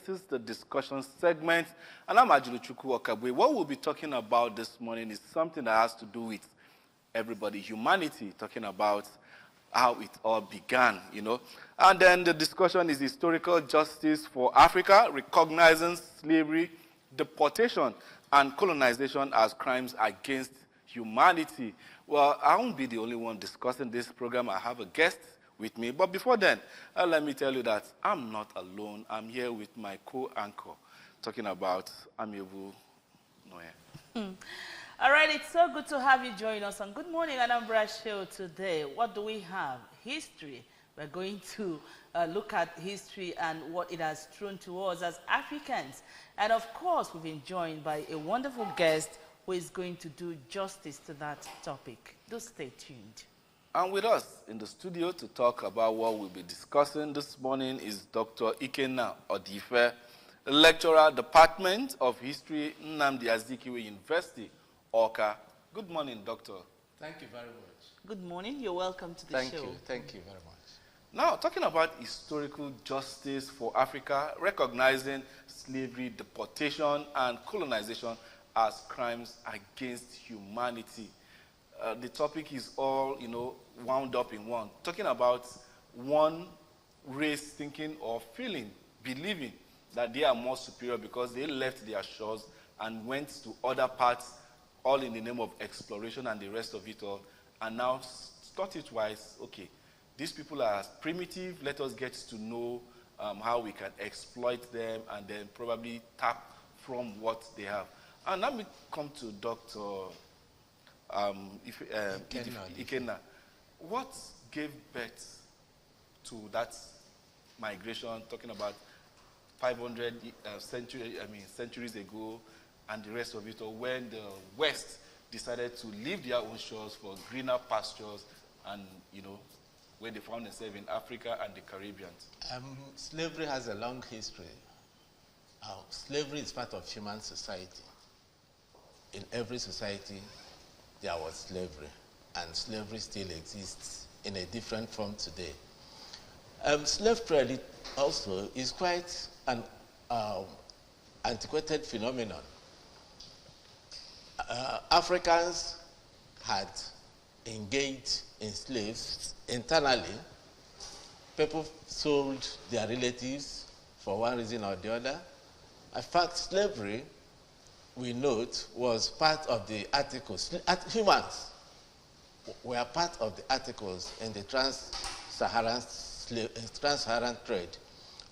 This is the discussion segment, and I'm Ajiluchuku Okabwe. What we'll be talking about this morning is something that has to do with everybody, humanity, talking about how it all began, you know. And then the discussion is historical justice for Africa, recognizing slavery, deportation, and colonization as crimes against humanity. Well, I won't be the only one discussing this program. I have a guest with me. But before then, let me tell you that I'm not alone. I'm here with my co-anchor, talking about Amiable Noye. All right, it's so good to have you join us on Good Morning Anambra show today. What do we have? History. We're going to look at history and what it has thrown to us as Africans. And of course, we've been joined by a wonderful guest who is going to do justice to that topic. Do stay tuned. And with us in the studio to talk about what we'll be discussing this morning is Dr. Ikenna Odife, lecturer, Department of History, Nnamdi Azikiwe University, Awka. Good morning, Doctor. Thank you very much. Good morning. You're welcome to the show. Thank you very much. Now, talking about historical justice for Africa, recognizing slavery, deportation, and colonization as crimes against humanity. The topic is all, wound up in one. Talking about one race thinking or feeling, believing that they are more superior because they left their shores and went to other parts, all in the name of exploration and the rest of it all. And now, thought it wise, okay, these people are primitive. Let us get to know how we can exploit them and then probably tap from what they have. And let me come to Dr. Ikenna. What gave birth to that migration, talking about 500 centuries ago and the rest of it, or when the West decided to leave their own shores for greener pastures and, when they found themselves in Africa and the Caribbean? Slavery has a long history. Slavery is part of human society. In every society, there was slavery, and slavery still exists in a different form today. Slave trade also is quite an antiquated phenomenon. Africans had engaged in slaves internally. People sold their relatives for one reason or the other. In fact, slavery, we note, was part of the articles. Humans were part of the articles in the trans-Saharan trade.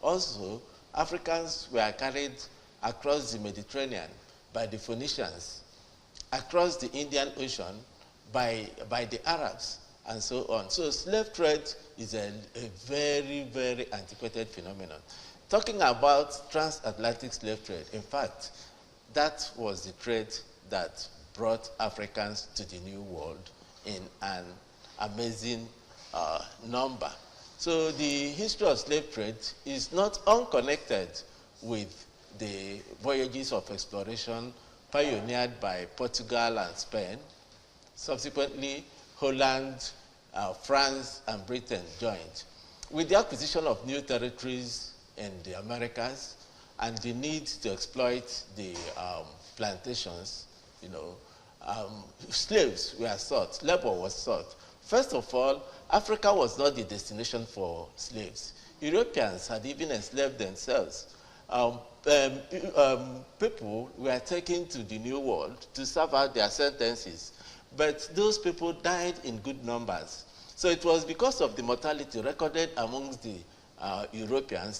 Also, Africans were carried across the Mediterranean by the Phoenicians, across the Indian Ocean by the Arabs, and so on. So slave trade is a very, very antiquated phenomenon. Talking about transatlantic slave trade, in fact, that was the trade that brought Africans to the New World in an amazing number. So the history of slave trade is not unconnected with the voyages of exploration pioneered by Portugal and Spain. Subsequently, Holland, France, and Britain joined. With the acquisition of new territories in the Americas, and the need to exploit the plantations, slaves were sought, labor was sought. First of all, Africa was not the destination for slaves. Europeans had even enslaved themselves. People were taken to the New World to serve out their sentences, but those people died in good numbers. So it was because of the mortality recorded amongst the Euro-Asians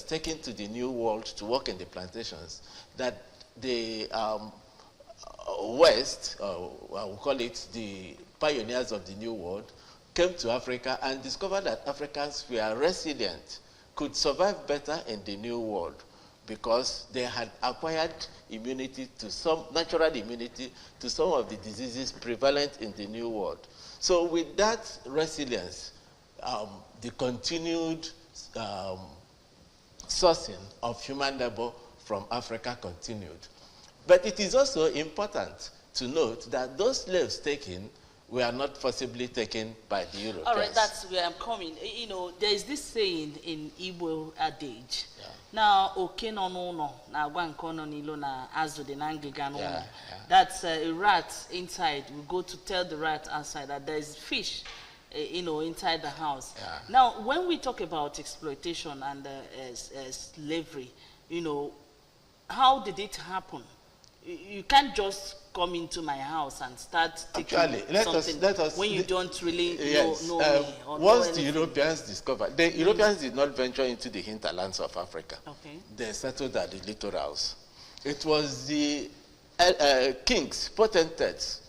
taken to the New World to work in the plantations that the West, I will call it the pioneers of the New World, came to Africa and discovered that Africans were resilient, could survive better in the New World because they had acquired immunity to natural immunity to some of the diseases prevalent in the New World. So with that resilience, the continued sourcing of human labor from Africa continued. But it is also important to note that those slaves taken were not forcibly taken by the Europeans. All right, that's where I'm coming. There is this saying in Igbo adage, Now, okay, no. Now, one corner nilo na azu de nangiga no. Yeah. That's a rat inside. We go to tell the rat outside that there is fish, inside the house. Yeah. Now, when we talk about exploitation and slavery, how did it happen? You can't just come into my house and start taking something let us, when you don't really know me. Or once know the anything. Europeans discovered, the Europeans did not venture into the hinterlands of Africa. Okay. They settled at the littorals. It was the kings, potentates,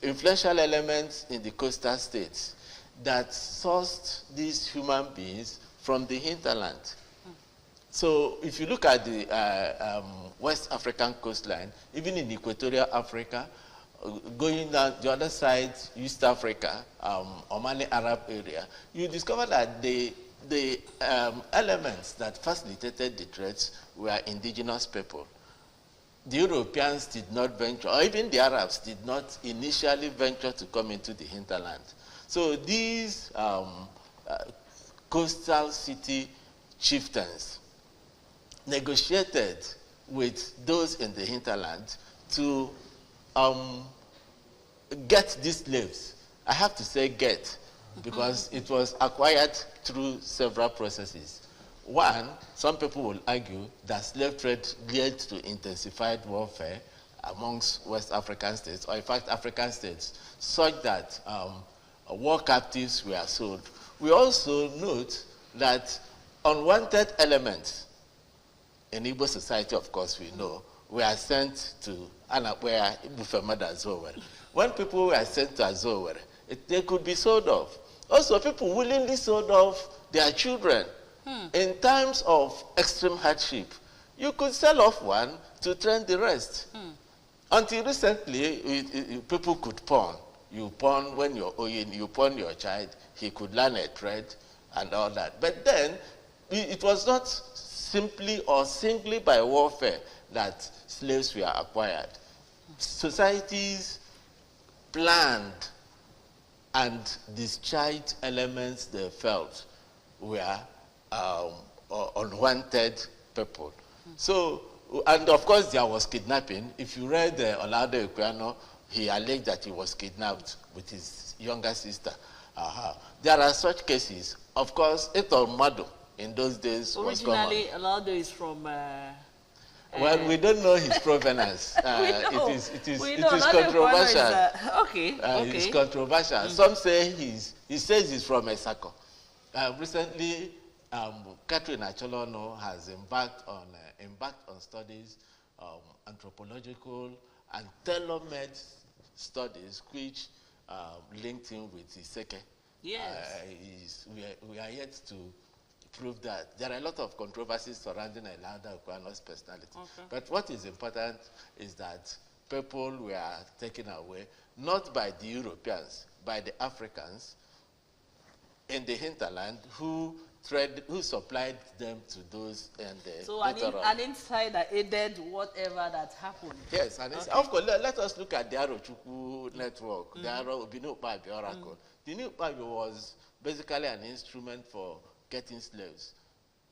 influential elements in the coastal states that sourced these human beings from the hinterland. So if you look at the West African coastline, even in equatorial Africa, going down the other side, East Africa, Omani Arab area, you discover that the elements that facilitated the trades were indigenous people. The Europeans did not venture, or even the Arabs did not initially venture to come into the hinterland. So these coastal city chieftains negotiated with those in the hinterland to get these slaves. I have to say get, because it was acquired through several processes. One, some people will argue that slave trade led to intensified warfare amongst West African states, or in fact African states, such that war captives were sold. We also note that unwanted elements in Igbo society, of course, we know, were sent to Anambra, Azowere. When people were sent to Azowere, they could be sold off. Also, people willingly sold off their children. In times of extreme hardship, you could sell off one to train the rest. Until recently, people could pawn. You pawn when you're owing, you pawn your child, he could learn a trade and all that. But then, it was not simply or singly by warfare that slaves were acquired. Societies planned and discharged elements they felt were unwanted people. So, and of course there was kidnapping. If you read Olado Equiano, he alleged that he was kidnapped with his younger sister. There are such cases. Of course, Etomado in those days was common. Originally, Olado is from... well, we don't know his provenance. It is controversial. Okay. It's controversial. Some say he says he's from Esako. Recently, Catherine Acholono has embarked on studies, anthropological and tailor-made studies, which linked him with Iseke. Yes. We are yet to prove that. There are a lot of controversies surrounding Olado Equiano's personality. Okay. But what is important is that people were taken away, not by the Europeans, by the Africans in the hinterland who supplied them to those and the so an insider aided whatever that happened. Yes, and of course, let us look at the Arochukwu network, the Obinu-Ukpabi Oracle. The Ukpabi was basically an instrument for getting slaves.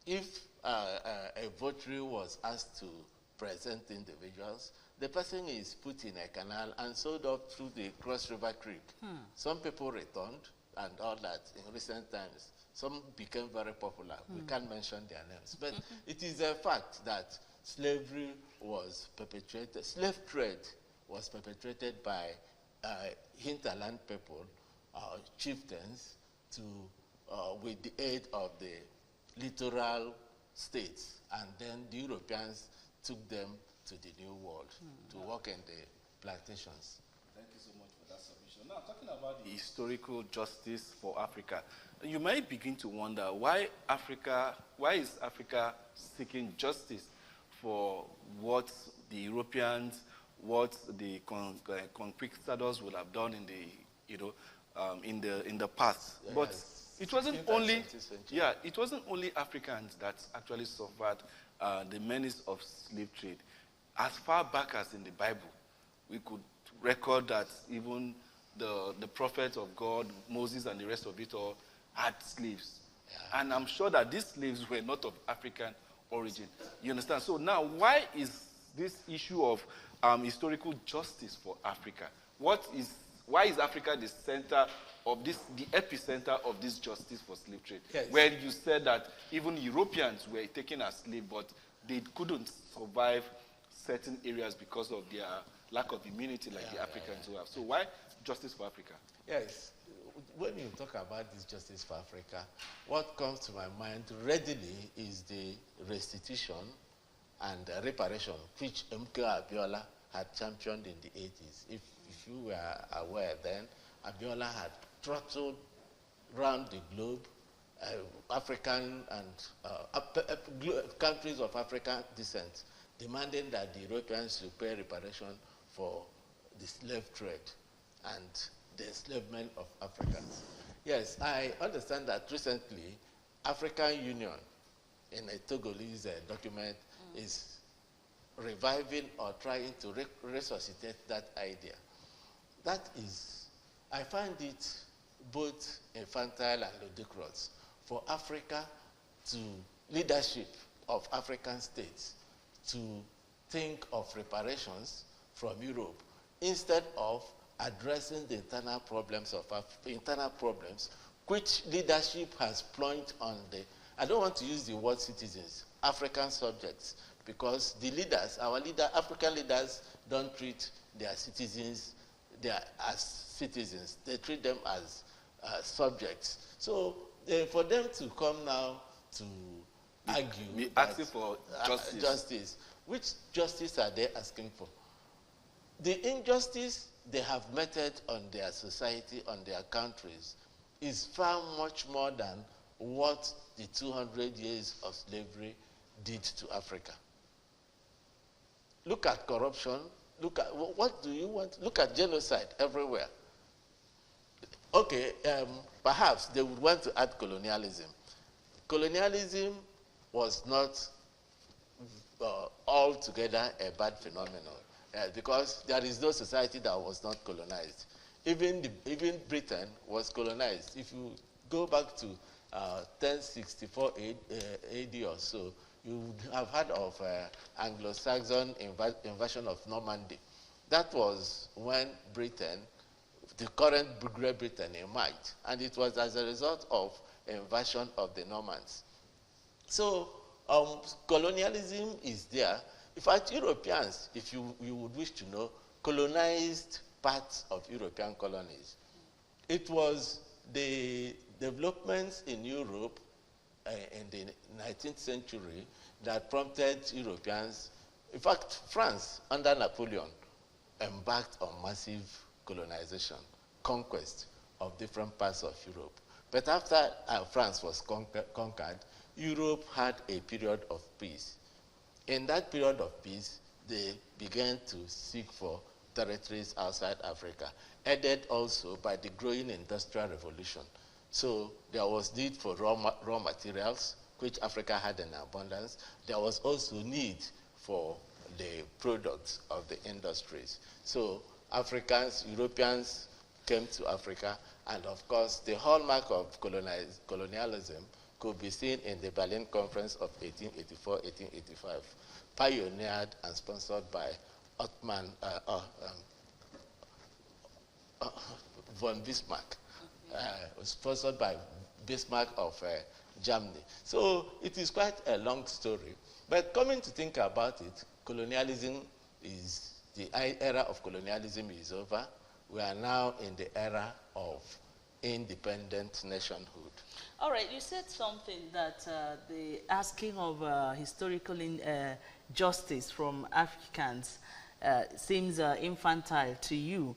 If a votary was asked to present individuals, the person is put in a canal and sold off through the Cross River Creek. Some people returned and all that in recent times. Some became very popular. We can't mention their names. But it is a fact that slavery was perpetrated, slave trade was perpetrated by hinterland people, chieftains, with the aid of the littoral states. And then the Europeans took them to the New World to work in the plantations. Thank you so much for that submission. Now, talking about the historical justice for Africa, you might begin to wonder why is Africa seeking justice for what the Europeans, what the conquistadors would have done in the in the past. Yeah, but it wasn't only it wasn't only Africans that actually suffered the menace of slave trade. As far back as in the Bible, we could record that even the prophets of God, Moses and the rest of it all, had slaves. Yeah. And I'm sure that these slaves were not of African origin. You understand? So now, why is this issue of historical justice for Africa? Why is Africa the center of this, the epicenter of this justice for slave trade? Yes. Where you said that even Europeans were taken as slaves, but they couldn't survive certain areas because of their lack of immunity like the Africans who have. So why justice for Africa? Yes. When you talk about this justice for Africa, what comes to my mind readily is the restitution and reparation, which MK Abiola had championed in the 80s. If you were aware then, Abiola had trotted around the globe, African and countries of African descent, demanding that the Europeans should pay reparation for the slave trade and the enslavement of Africans. Yes, I understand that recently, African Union, in a Togolese document, is reviving or trying to resuscitate that idea. That is, I find it both infantile and ludicrous for Africa to, leadership of African states, to think of reparations from Europe instead of addressing the internal problems which leadership has plunged on the, I don't want to use the word citizens, African subjects, because the leaders, African leaders don't treat their citizens as citizens. They treat them as subjects. So for them to come now to argue asking for justice, which justice are they asking for? The injustice they have meted on their society, on their countries, is far much more than what the 200 years of slavery did to Africa. Look at corruption. Look at, what do you want? Look at genocide everywhere. Okay, perhaps they would want to add colonialism. Colonialism was not altogether a bad phenomenon, because there is no society that was not colonized. Even Britain was colonized. If you go back to 1064 AD or so, you would have heard of Anglo-Saxon invasion of Normandy. That was when Britain, the current Great Britain, emerged, and it was as a result of invasion of the Normans. So colonialism is there. In fact, Europeans, if you would wish to know, colonized parts of European colonies. It was the developments in Europe in the 19th century that prompted Europeans. In fact, France, under Napoleon, embarked on massive colonization, conquest of different parts of Europe. But after France was conquered, Europe had a period of peace. In that period of peace, they began to seek for territories outside Africa, aided also by the growing industrial revolution. So there was need for raw materials, which Africa had in abundance. There was also need for the products of the industries. So Africans, Europeans came to Africa, and of course the hallmark of colonialism could be seen in the Berlin Conference of 1884-1885, pioneered and sponsored by Ottoman von Bismarck, sponsored by Bismarck of Germany. So it is quite a long story. But coming to think about it, colonialism is, the era of colonialism is over. We are now in the era of independent nationhood. All right, you said something that the asking of historical justice from Africans seems infantile to you.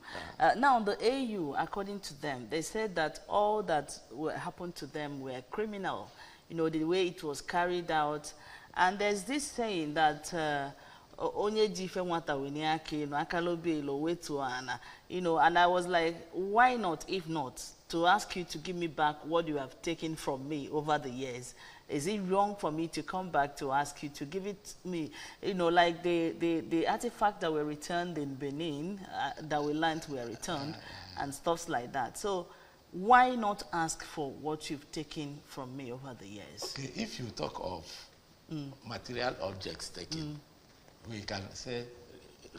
Now, the AU, according to them, they said that all that happened to them were criminal, you know, the way it was carried out. And there's this saying that onye jife nwata weni aka ino akalobe ilo wetu ana, you know, and I was like, why not, if not, to ask you to give me back what you have taken from me over the years? Is it wrong for me to come back to ask you to give it me? You know, like the artifact that were returned in Benin, that we learned were returned, and stuffs like that. So why not ask for what you've taken from me over the years? Okay, if you talk of material objects taken, we can say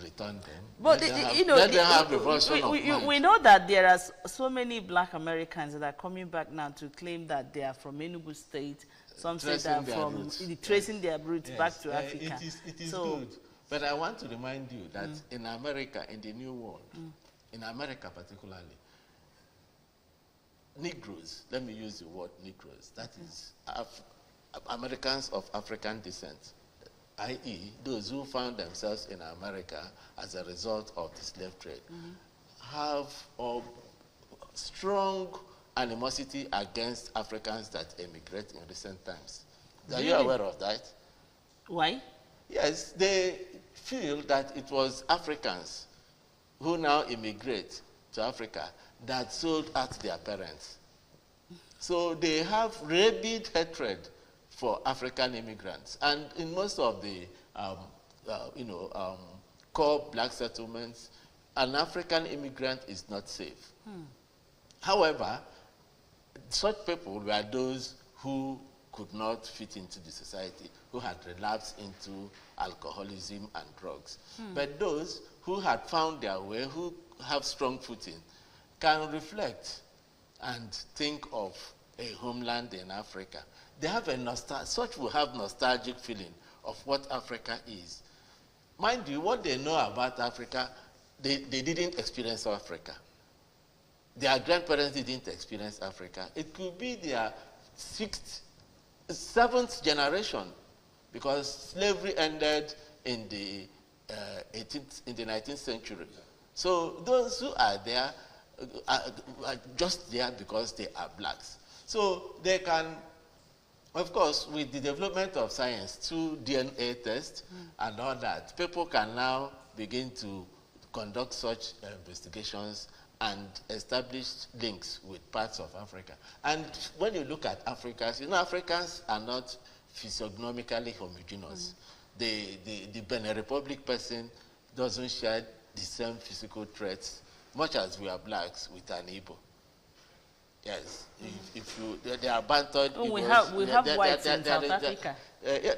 return them. But let them have revulsion of mind. we know that there are so many black Americans that are coming back now to claim that they are from Enugu State. Some say they are from tracing their roots back to Africa. It is good. But I want to remind you that in America, in the New World, in America particularly, Negroes, let me use the word Negroes, that is Americans of African descent, i.e. those who found themselves in America as a result of the slave trade, have a strong animosity against Africans that emigrate in recent times. Are you aware of that? Why? Yes, they feel that it was Africans who now immigrate to Africa that sold out their parents. So they have rabid hatred for African immigrants. And in most of the core black settlements, an African immigrant is not safe. However, such people were those who could not fit into the society, who had relapsed into alcoholism and drugs. But those who had found their way, who have strong footing, can reflect and think of a homeland in Africa. They have such will have nostalgic feeling of what Africa is. Mind you, what they know about Africa, they didn't experience Africa. Their grandparents didn't experience Africa. It could be their 6th, 7th generation, because slavery ended in the 19th century. So those who are there are just there because they are blacks. So they can, of course, with the development of science, through DNA tests and all that, people can now begin to conduct such investigations and establish links with parts of Africa. And when you look at Africans, you know, Africans are not physiognomically homogeneous. The Benin Republic person doesn't share the same physical traits, much as we are blacks with an Igbo. Yes, if you, they are bantered. Oh, we have whites in South Africa.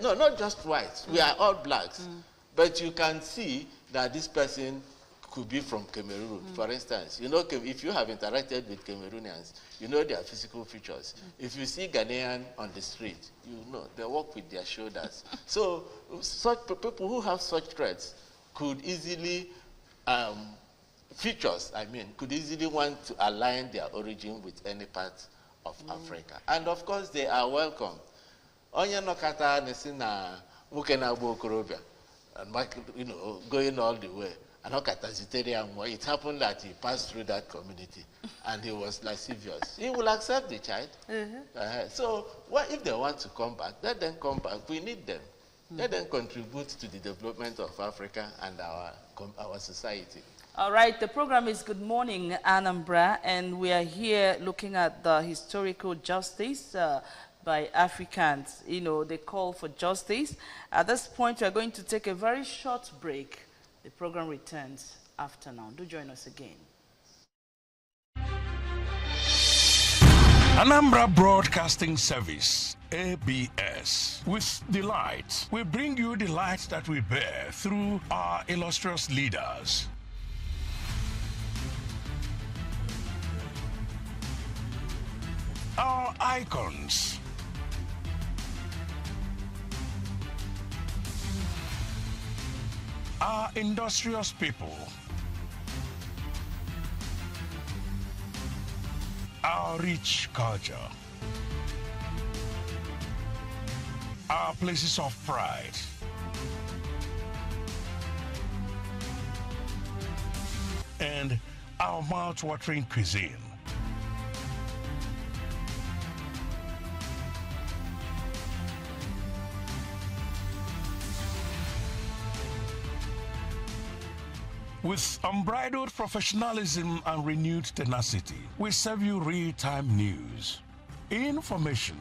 No, not just whites. We are all blacks. But you can see that this person could be from Cameroon, for instance. You know, if you have interacted with Cameroonians, you know their physical features. If you see Ghanaian on the street, you know, they walk with their shoulders. So such people who have such traits could easily, could easily want to align their origin with any part of Africa. And of course, they are welcome. Onye nokata nesi na muke na agbo okorobia, and going all the way. It happened that he passed through that community and he was lascivious. He will accept the child. So if they want to come back, let them come back. We need them. Let them contribute to the development of Africa and our society. All right, the program is Good Morning, Anambra, and we are here looking at the historical justice by Africans. You know, they call for justice. At this point, we are going to take a very short break. The program returns after now. Do join us again. Anambra Broadcasting Service, ABS. With delight, we bring you the light that we bear through our illustrious leaders. Our icons. Our industrious people. Our rich culture. Our places of pride. And our mouth-watering cuisine. With unbridled professionalism and renewed tenacity, we serve you real-time news, information,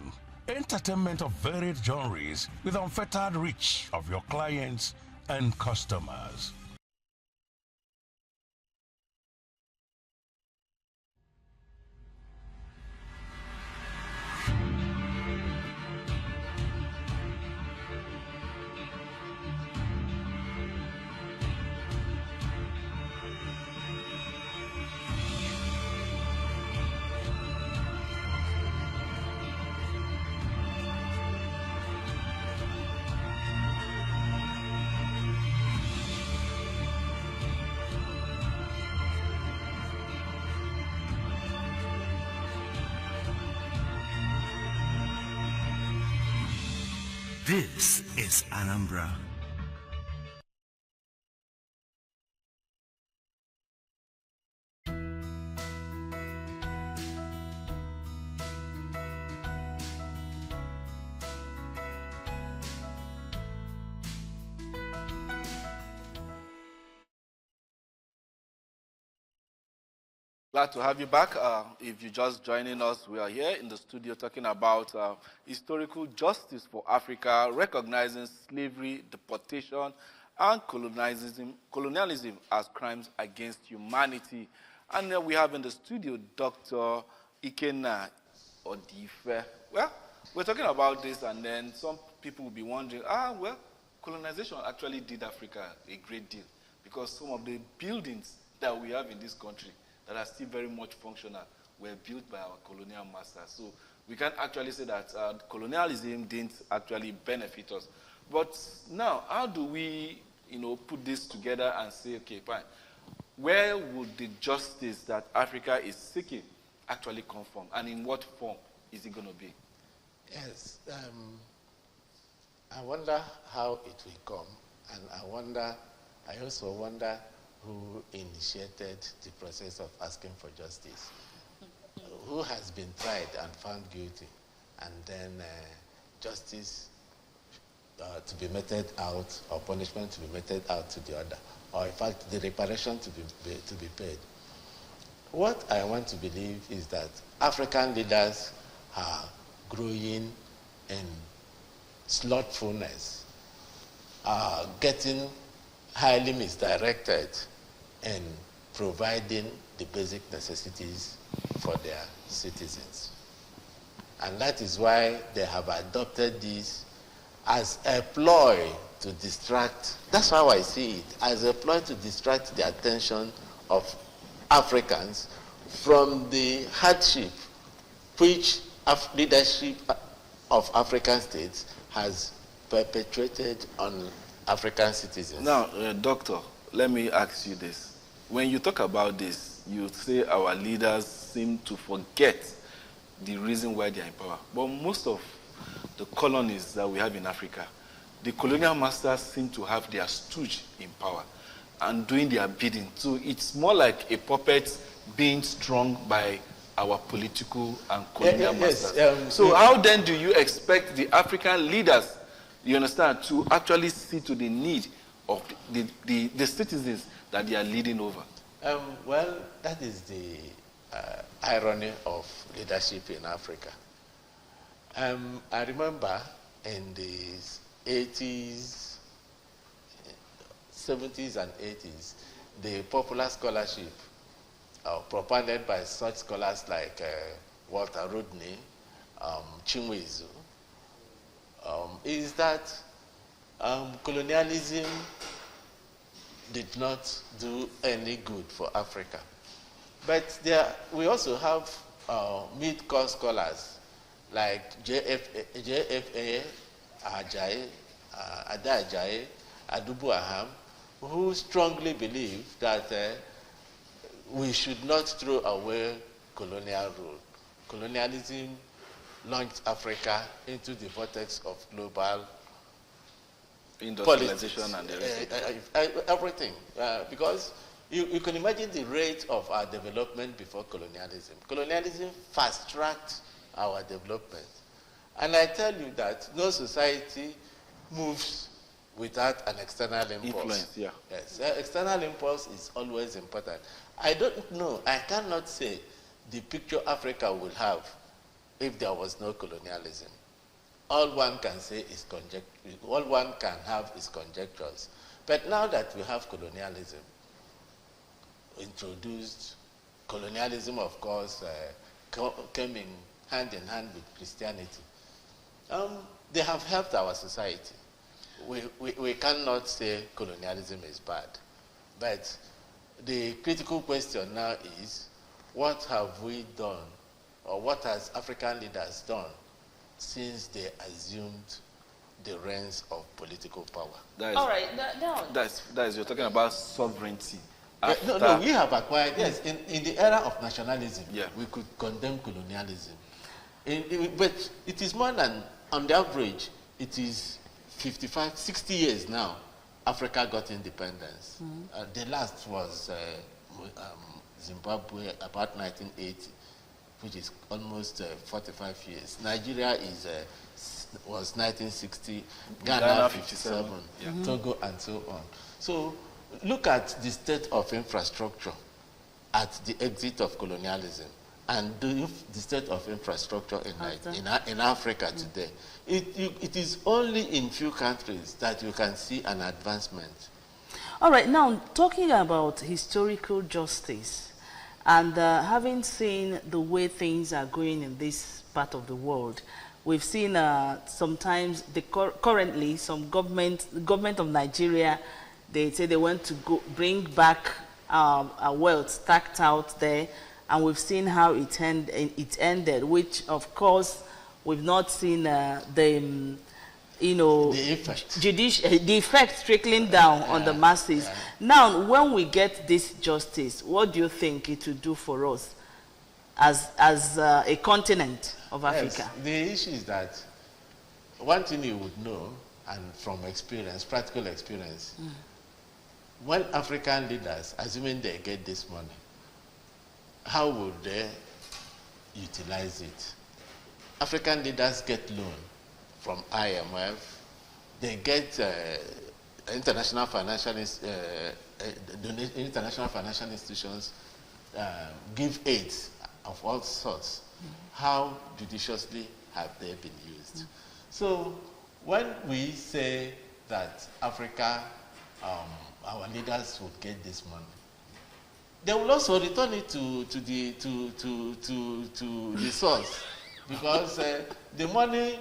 entertainment of varied genres with unfettered reach of your clients and customers. This is Anambra. Glad to have you back. If you're just joining us, we are here in the studio talking about historical justice for Africa, recognizing slavery, deportation, and colonialism as crimes against humanity. And we have in the studio Dr. Ikenna Odife. Well, we're talking about this, and then some people will be wondering, well, colonization actually did Africa a great deal, because some of the buildings that we have in this country that are still very much functional were built by our colonial masters. So we can't actually say that colonialism didn't actually benefit us. But now, how do we, put this together and say, okay, fine, where would the justice that Africa is seeking actually come from, and in what form is it going to be? Yes, I wonder how it will come, and I also wonder who initiated the process of asking for justice, who has been tried and found guilty, and then justice to be meted out, or punishment to be meted out to the other, or in fact the reparation to be paid. What I want to believe is that African leaders are growing in slothfulness, are getting highly misdirected in providing the basic necessities for their citizens. And that is why they have adopted this as a ploy to distract, that's how I see it, as a ploy to distract the attention of Africans from the hardship which leadership of African states has perpetrated on African citizens. Now, Doctor, let me ask you this. When you talk about this, you say our leaders seem to forget the reason why they are in power. But most of the colonies that we have in Africa, the colonial masters seem to have their stooge in power and doing their bidding. So it's more like a puppet being strung by our political and colonial masters. So how then do you expect the African leaders, you understand, to actually see to the need of the citizens that they are leading over? Well, that is the irony of leadership in Africa. I remember in the 80s, 70s and 80s, the popular scholarship propounded by such scholars like Walter Rodney, Chinwezu, is that colonialism did not do any good for Africa. But we also have mid-course scholars like JFA Ajayi, Ada Ajayi, Adubu Aham, who strongly believe that we should not throw away colonial rule. Colonialism launched Africa into the vortex of global industrialization and the rest. Everything. Because you can imagine the rate of our development before colonialism. Colonialism fast-tracked our development. And I tell you that no society moves without an external impulse. Influence, yeah. Yes, external impulse is always important. I don't know, I cannot say the picture Africa would have if there was no colonialism. All one can say is conjecture, all one can have is conjectures. But now that we have colonialism, introduced, colonialism of course came in hand with Christianity. They have helped our society. We cannot say colonialism is bad. But the critical question now is, what have we done, or what has African leaders done since they assumed the reins of political power? All right, now. That's you're talking about sovereignty. No, we have acquired, yes, in the era of nationalism, yeah, we could condemn colonialism. But it is more than, on the average, it is 55, 60 years now, Africa got independence. The last was Zimbabwe, about 1980, which is almost 45 years. Nigeria was 1960, Ghana 57, Togo, and so on. So look at the state of infrastructure at the exit of colonialism and the state of infrastructure in Africa today. It is only in few countries that you can see an advancement. All right, now talking about historical justice and having seen the way things are going in this part of the world, we've seen sometimes currently some government of Nigeria, they say they want to bring back a wealth stacked out there, and we've seen how it ended, which of course we've not seen the effect trickling down on the masses. Yeah. Now, when we get this justice, what do you think it will do for us as a continent of Africa? The issue is that one thing you would know, and from experience, practical experience, when African leaders, assuming they get this money, how would they utilize it? African leaders get loan from IMF, they get international financial institutions give aid of all sorts. How judiciously have they been used? So when we say that Africa, our leaders would get this money, they will also return it to the source, because the money,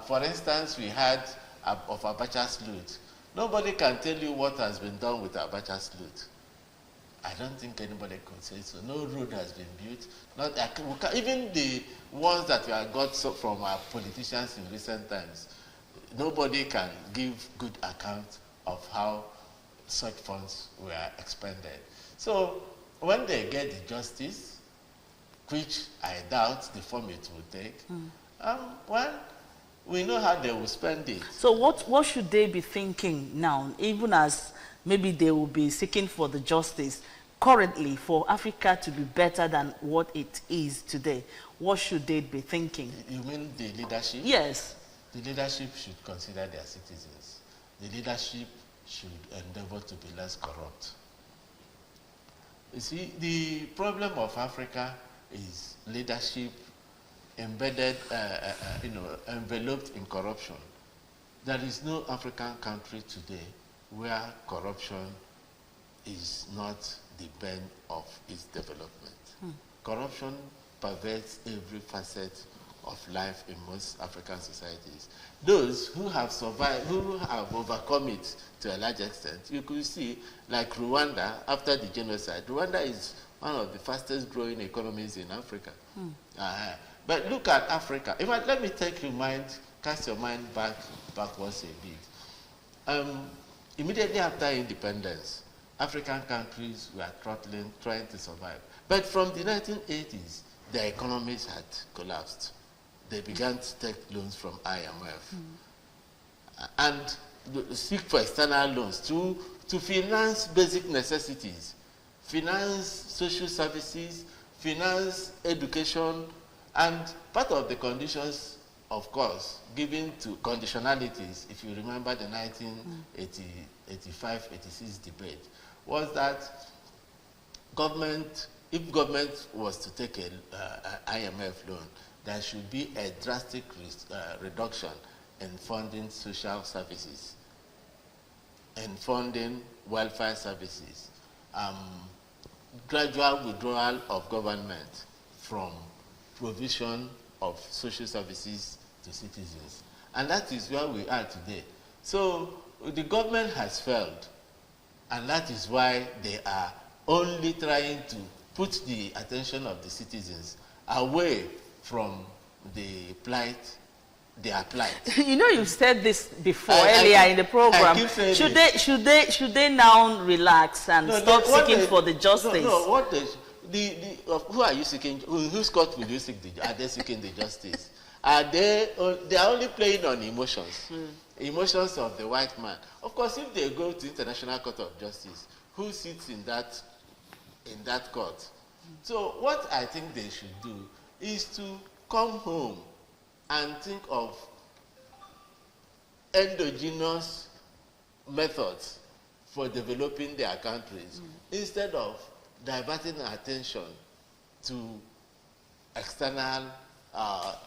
for instance, we had of Abacha's loot, nobody can tell you what has been done with Abacha's loot. I don't think anybody could say so. No road has been built. Even the ones that we have got from our politicians in recent times, nobody can give good account of how such funds were expended. So when they get the justice, which I doubt the form it will take, well, we know how they will spend it. So what should they be thinking now, even as maybe they will be seeking for the justice currently for Africa to be better than what it is today? What should they be thinking? You mean the leadership? Yes. The leadership should consider their citizens. The leadership should endeavor to be less corrupt. You see, the problem of Africa is leadership embedded, enveloped in corruption. There is no African country today where corruption is not the bane of its development. Corruption pervades every facet of life in most African societies. Those who have survived, who have overcome it to a large extent, you could see, like Rwanda, after the genocide. Rwanda is one of the fastest growing economies in Africa. But look at Africa. In fact, let me cast your mind backwards a bit. Immediately after independence, African countries were trying to survive. But from the 1980s, their economies had collapsed. They began to take loans from IMF and seek for external loans to finance basic necessities, finance social services, finance education, and part of the conditions, of course, given to conditionalities, if you remember the 1985-86 debate, was that if government was to take an IMF loan, there should be a drastic reduction in funding social services, in funding welfare services, gradual withdrawal of government from provision of social services to citizens. And that is where we are today. So the government has failed, and that is why they are only trying to put the attention of the citizens away from the plight, their plight. You know, you've said this before earlier in the program. Should they now relax and stop seeking for the justice? Who are you seeking? Whose court will you seek? Are they seeking the justice? They are only playing on emotions, emotions of the white man. Of course, if they go to International Court of Justice, who sits in that court? So what I think they should do is to come home and think of endogenous methods for developing their countries instead of diverting attention to external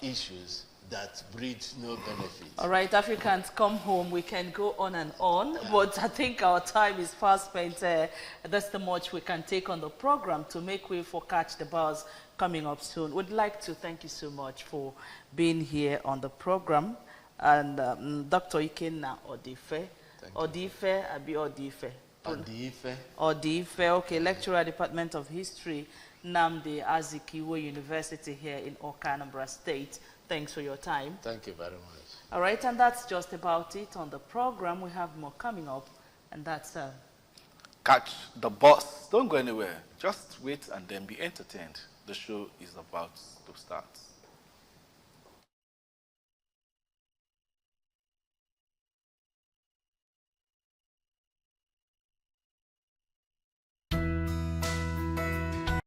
issues that breed no benefit. All right, Africans, come home. We can go on and on, but I think our time is fast spent. That's the much we can take on the program to make way for Catch the Buzz coming up soon. We'd like to thank you so much for being here on the program. And Dr. Ikenna Odife. Odife, Abi Odife. Odife. Odife, okay, lecturer, Department of History, Nnamdi Azikiwe University here in Anambra State. Thanks for your time. Thank you very much. All right, and that's just about it on the program. We have more coming up, and that's... Catch the Buzz. Don't go anywhere. Just wait and then be entertained. The show is about to start.